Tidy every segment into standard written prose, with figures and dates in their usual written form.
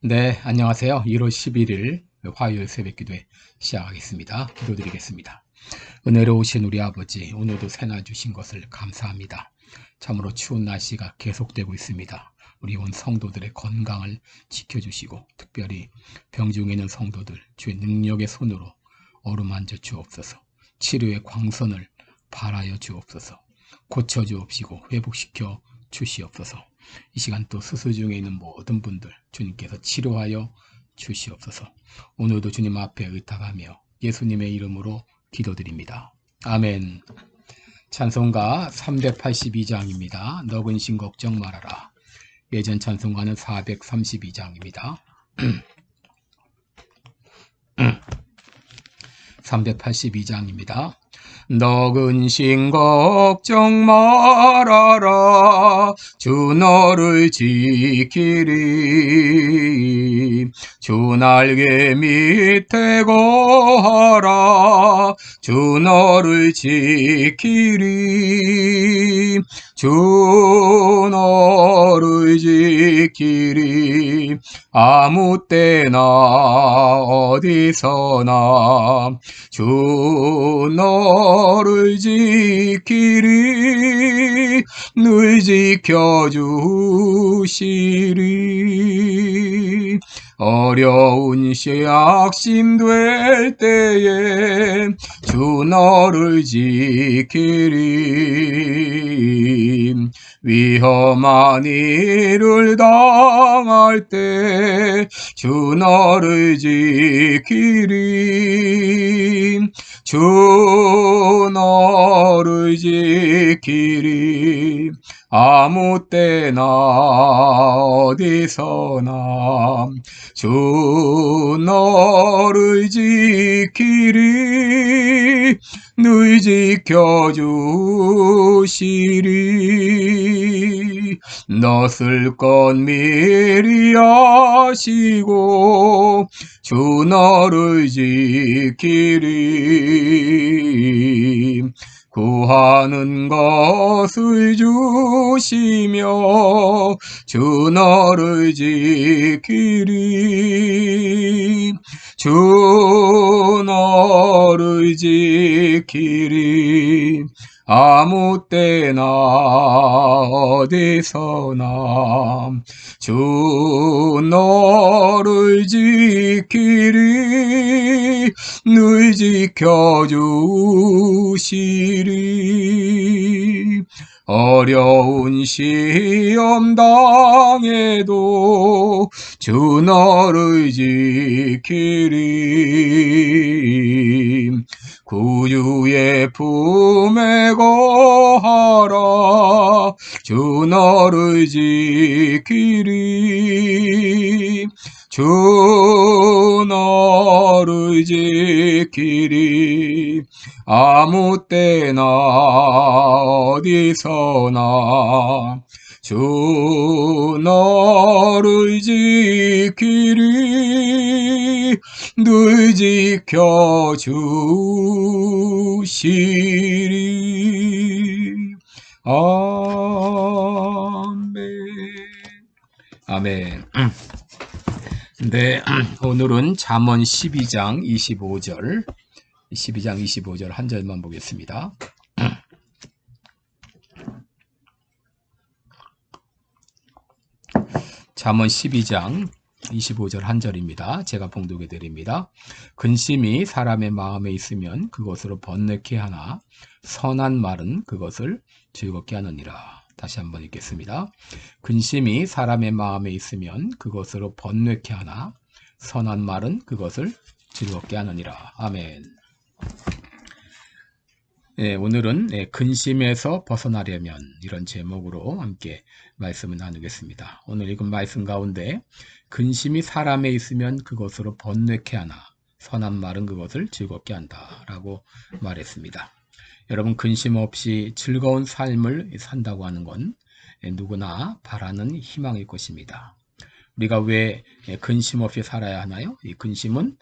네, 안녕하세요. 1월 11일 화요일 새벽기도회 시작하겠습니다. 기도드리겠습니다. 은혜로우신 우리 아버지, 오늘도 새날 주신 것을 감사합니다. 참으로 추운 날씨가 계속되고 있습니다. 우리 온 성도들의 건강을 지켜주시고 특별히 병중에 있는 성도들 주의 능력의 손으로 어루만져 주옵소서. 치료의 광선을 발하여 주옵소서. 고쳐주옵시고 회복시켜 주시옵소서. 이 시간 또 수술 중에 있는 모든 분들 주님께서 치료하여 주시옵소서. 오늘도 주님 앞에 의탁하며 예수님의 이름으로 기도드립니다. 아멘. 찬송가 382장입니다. 너 근심 걱정 말아라. 예전 찬송가는 432장입니다. 382장입니다. 너 근심 걱정 말아라. 주 너를 지키리. 주 날개 밑에 거하라. 주 너를 지키리. 주 너를 지키리. 아무 때나 어디서나 주 너를 지키리. 늘 지켜주시리. 어려운 시약심될 때에 주 너를 지키리. 위험한 일을 당할 때 주 너를 지키리. 주 너를 지키리. 아무 때나 어디서나 주 너를 지키리. 늘 지켜주시리. 너 쓸 것 미리 아시고 주 너를 지키리. 구하는 것을 주시며 주 너를 지키리. 주 너를 지키리. 아무 때나 어디서나 주 너를 지키리. 늘 지켜주시리. 어려운 시험 당해도 주 너를 지키리. 구주의 품에 거하라. 주 너를 지키리. 주 너를 지키리. 아무 때나 어디서나 주 너를 지키리. 늘 지켜주시리. 아멘. 아멘. 네, 오늘은 잠언 12장 25절 한 절만 보겠습니다. 잠언 12장 25절 한 절입니다. 제가 봉독해 드립니다. 근심이 사람의 마음에 있으면 그것으로 번뇌케 하나 선한 말은 그것을 즐겁게 하느니라. 다시 한번 읽겠습니다. 근심이 사람의 마음에 있으면 그것으로 번뇌케 하나 선한 말은 그것을 즐겁게 하느니라. 아멘. 네, 오늘은 근심에서 벗어나려면 이런 제목으로 함께 말씀을 나누겠습니다. 오늘 읽은 말씀 가운데 근심이 사람에 있으면 그것으로 번뇌케 하나 선한 말은 그것을 즐겁게 한다 라고 말했습니다. 여러분, 근심 없이 즐거운 삶을 산다고 하는 건 누구나 바라는 희망일 것입니다. 우리가 왜 근심 없이 살아야 하나요? 이 근심은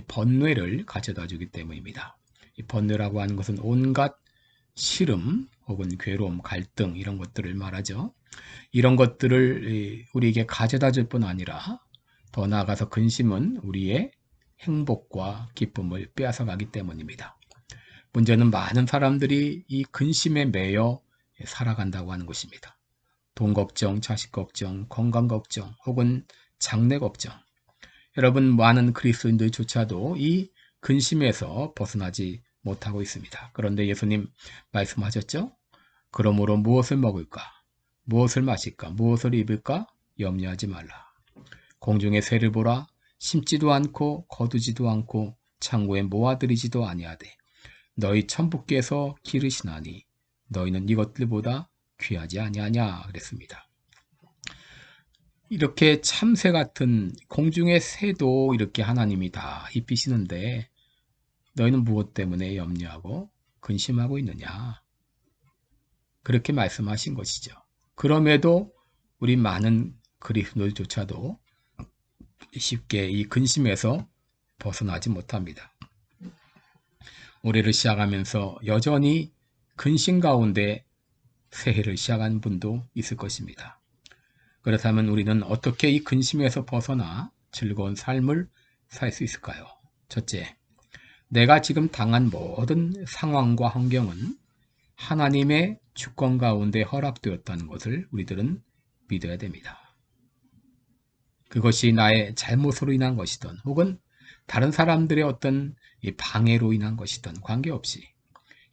번뇌를 가져다 주기 때문입니다. 이 번뇌라고 하는 것은 온갖 싫음 혹은 괴로움, 갈등 이런 것들을 말하죠. 이런 것들을 우리에게 가져다 줄 뿐 아니라 더 나아가서 근심은 우리의 행복과 기쁨을 빼앗아가기 때문입니다. 문제는 많은 사람들이 이 근심에 매여 살아간다고 하는 것입니다. 돈 걱정, 자식 걱정, 건강 걱정, 혹은 장래 걱정. 여러분, 많은 그리스도인들조차도 이 근심에서 벗어나지 못하고 있습니다. 그런데 예수님 말씀하셨죠? 그러므로 무엇을 먹을까? 무엇을 마실까? 무엇을 입을까? 염려하지 말라. 공중의 새를 보라. 심지도 않고 거두지도 않고 창고에 모아들이지도 아니하되 너희 천부께서 기르시나니 너희는 이것들보다 귀하지 아니하냐 그랬습니다. 이렇게 참새 같은 공중의 새도 이렇게 하나님이 다 입히시는데 너희는 무엇 때문에 염려하고 근심하고 있느냐? 그렇게 말씀하신 것이죠. 그럼에도 우리 많은 그리스도인들조차도 쉽게 이 근심에서 벗어나지 못합니다. 올해를 시작하면서 여전히 근심 가운데 새해를 시작한 분도 있을 것입니다. 그렇다면 우리는 어떻게 이 근심에서 벗어나 즐거운 삶을 살 수 있을까요? 첫째, 내가 지금 당한 모든 상황과 환경은 하나님의 주권 가운데 허락되었다는 것을 우리들은 믿어야 됩니다. 그것이 나의 잘못으로 인한 것이든 혹은 다른 사람들의 어떤 방해로 인한 것이든 관계없이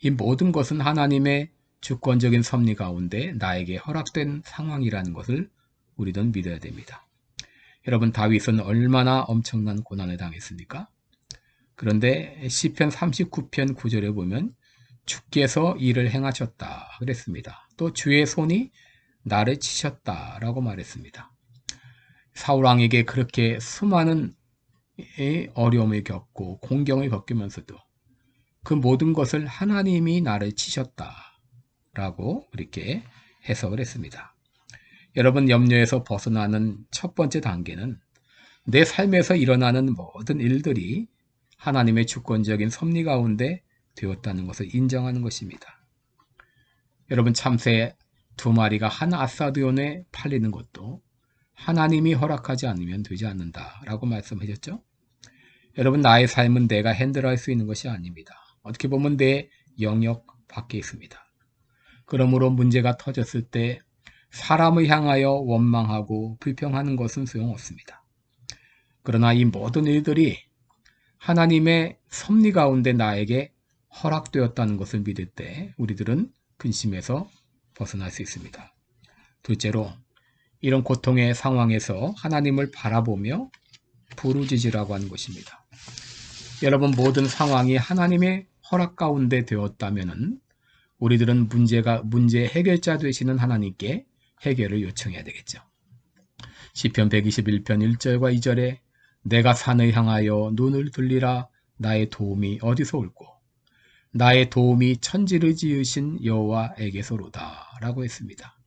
이 모든 것은 하나님의 주권적인 섭리 가운데 나에게 허락된 상황이라는 것을 우리는 믿어야 됩니다. 여러분, 다윗은 얼마나 엄청난 고난을 당했습니까? 그런데 시편 39편 9절에 보면 주께서 이를 행하셨다 그랬습니다. 또 주의 손이 나를 치셨다라고 말했습니다. 사울왕에게 그렇게 수많은 어려움을 겪고 공경을 겪으면서도 그 모든 것을 하나님이 나를 치셨다라고 이렇게 해석을 했습니다. 여러분, 염려에서 벗어나는 첫 번째 단계는 내 삶에서 일어나는 모든 일들이 하나님의 주권적인 섭리 가운데 되었다는 것을 인정하는 것입니다. 여러분, 참새 2마리가 한 아사드온에 팔리는 것도 하나님이 허락하지 않으면 되지 않는다라고 말씀하셨죠? 여러분, 나의 삶은 내가 핸들할 수 있는 것이 아닙니다. 어떻게 보면 내 영역 밖에 있습니다. 그러므로 문제가 터졌을 때 사람을 향하여 원망하고 불평하는 것은 소용없습니다. 그러나 이 모든 일들이 하나님의 섭리 가운데 나에게 허락되었다는 것을 믿을 때 우리들은 근심에서 벗어날 수 있습니다. 둘째로, 이런 고통의 상황에서 하나님을 바라보며 부르짖으라고 하는 것입니다. 여러분, 모든 상황이 하나님의 허락 가운데 되었다면 우리들은 문제 해결자 되시는 하나님께 해결을 요청해야 되겠죠. 시편 121편 1절과 2절에 내가 산을 향하여 눈을 들리라 나의 도움이 어디서 올꼬 나의 도움이 천지를 지으신 여호와에게서로다 라고 했습니다.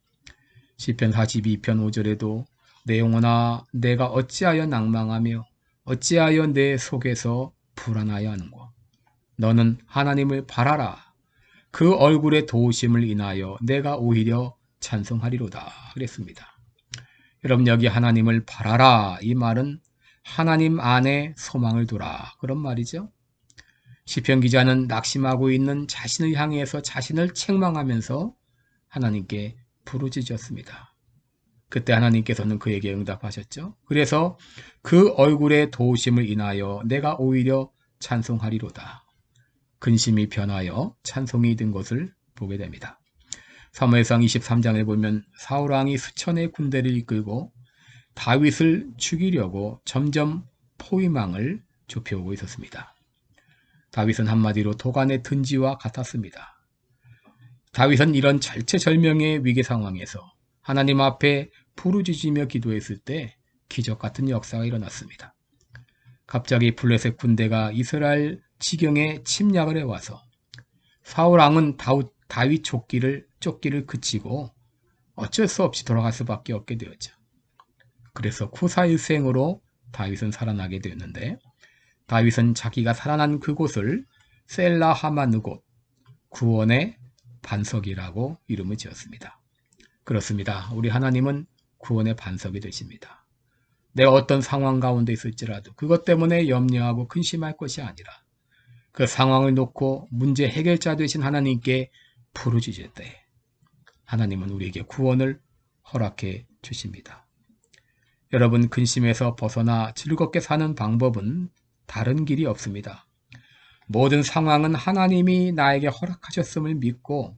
시편 42편 5절에도 내 영혼아 내가 어찌하여 낭망하며 어찌하여 내 속에서 불안하여 하는고 너는 하나님을 바라라 그 얼굴의 도우심을 인하여 내가 오히려 찬송하리로다 그랬습니다. 여러분, 여기 하나님을 바라라 이 말은 하나님 안에 소망을 두라 그런 말이죠. 시편 기자는 낙심하고 있는 자신을 향해서 자신을 책망하면서 하나님께 부르짖었습니다. 그때 하나님께서는 그에게 응답하셨죠. 그래서 그 얼굴의 도우심을 인하여 내가 오히려 찬송하리로다. 근심이 변하여 찬송이 된 것을 보게 됩니다. 사무엘상 23장에 보면 사울왕이 수천의 군대를 이끌고 다윗을 죽이려고 점점 포위망을 좁혀오고 있었습니다. 다윗은 한마디로 도간의 든지와 같았습니다. 다윗은 이런 절체절명의 위기 상황에서 하나님 앞에 부르짖으며 기도했을 때 기적 같은 역사가 일어났습니다. 갑자기 블레셋 군대가 이스라엘 지경에 침략을 해와서 사울왕은 다윗 쫓기를 그치고 어쩔 수 없이 돌아갈 수밖에 없게 되었죠. 그래서 쿠사일생으로 다윗은 살아나게 되었는데 다윗은 자기가 살아난 그곳을 셀라 하마느곳 구원의 반석이라고 이름을 지었습니다. 그렇습니다. 우리 하나님은 구원의 반석이 되십니다. 내가 어떤 상황 가운데 있을지라도 그것 때문에 염려하고 근심할 것이 아니라 그 상황을 놓고 문제 해결자 되신 하나님께 부르짖을 때 하나님은 우리에게 구원을 허락해 주십니다. 여러분, 근심에서 벗어나 즐겁게 사는 방법은 다른 길이 없습니다. 모든 상황은 하나님이 나에게 허락하셨음을 믿고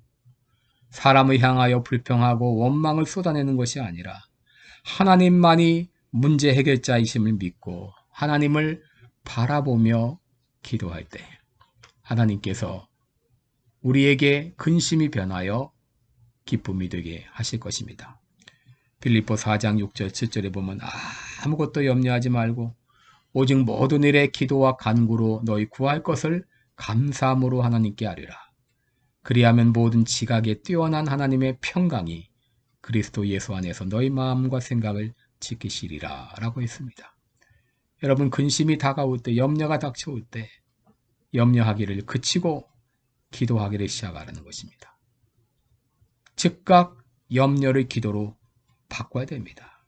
사람을 향하여 불평하고 원망을 쏟아내는 것이 아니라 하나님만이 문제 해결자이심을 믿고 하나님을 바라보며 기도할 때 하나님께서 우리에게 근심이 변하여 기쁨이 되게 하실 것입니다. 빌립보 4장 6절 7절에 보면 아무것도 염려하지 말고 오직 모든 일에 기도와 간구로 너희 구할 것을 감사함으로 하나님께 아뢰라. 그리하면 모든 지각에 뛰어난 하나님의 평강이 그리스도 예수 안에서 너희 마음과 생각을 지키시리라 라고 했습니다. 여러분, 근심이 다가올 때, 염려가 닥쳐올 때 염려하기를 그치고 기도하기를 시작하라는 것입니다. 즉각 염려를 기도로 바꿔야 됩니다.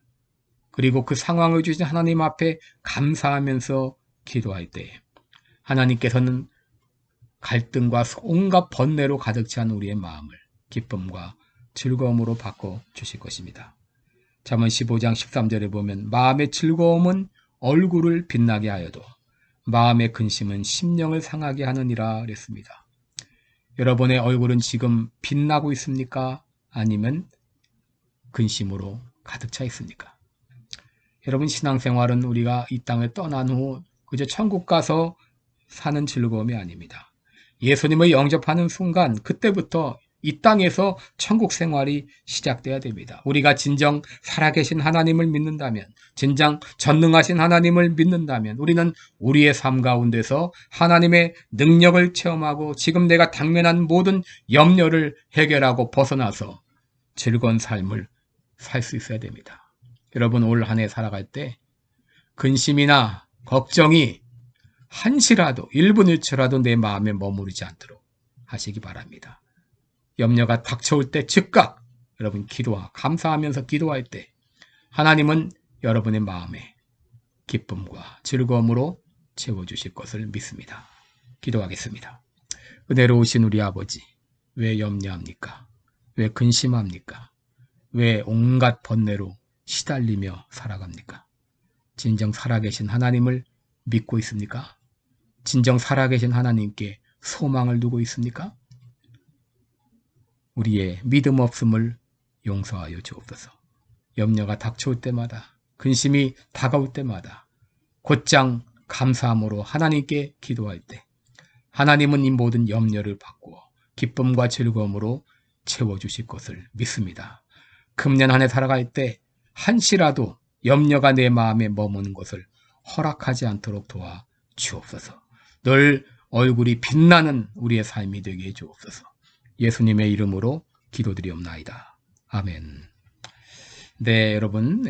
그리고 그 상황을 주신 하나님 앞에 감사하면서 기도할 때 하나님께서는 갈등과 온갖 번뇌로 가득 찬 우리의 마음을 기쁨과 즐거움으로 바꿔 주실 것입니다. 잠언 15장 13절에 보면 마음의 즐거움은 얼굴을 빛나게 하여도 마음의 근심은 심령을 상하게 하느니라 그랬습니다. 여러분의 얼굴은 지금 빛나고 있습니까? 아니면 근심으로 가득 차 있습니까? 여러분, 신앙생활은 우리가 이 땅을 떠난 후 그저 천국 가서 사는 즐거움이 아닙니다. 예수님을 영접하는 순간 그때부터 이 땅에서 천국 생활이 시작돼야 됩니다. 우리가 진정 살아계신 하나님을 믿는다면, 진정 전능하신 하나님을 믿는다면 우리는 우리의 삶 가운데서 하나님의 능력을 체험하고 지금 내가 당면한 모든 염려를 해결하고 벗어나서 즐거운 삶을 살 수 있어야 됩니다. 여러분, 올 한 해 살아갈 때 근심이나 걱정이 한시라도 1분 1초라도 내 마음에 머무르지 않도록 하시기 바랍니다. 염려가 닥쳐올 때 즉각 여러분 감사하면서 기도할 때 하나님은 여러분의 마음에 기쁨과 즐거움으로 채워주실 것을 믿습니다. 기도하겠습니다. 은혜로우신 우리 아버지, 왜 염려합니까? 왜 근심합니까? 왜 온갖 번뇌로 시달리며 살아갑니까? 진정 살아계신 하나님을 믿고 있습니까? 진정 살아계신 하나님께 소망을 두고 있습니까? 우리의 믿음 없음을 용서하여 주옵소서. 염려가 닥쳐올 때마다, 근심이 다가올 때마다 곧장 감사함으로 하나님께 기도할 때 하나님은 이 모든 염려를 바꾸어 기쁨과 즐거움으로 채워주실 것을 믿습니다. 금년 한 해 살아갈 때 한시라도 염려가 내 마음에 머무는 것을 허락하지 않도록 도와 주옵소서. 늘 얼굴이 빛나는 우리의 삶이 되게 해 주옵소서. 예수님의 이름으로 기도드리옵나이다. 아멘. 네, 여러분,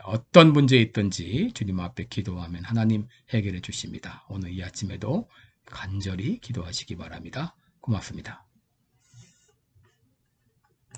어떤 문제 있든지 주님 앞에 기도하면 하나님 해결해 주십니다. 오늘 이 아침에도 간절히 기도하시기 바랍니다. 고맙습니다.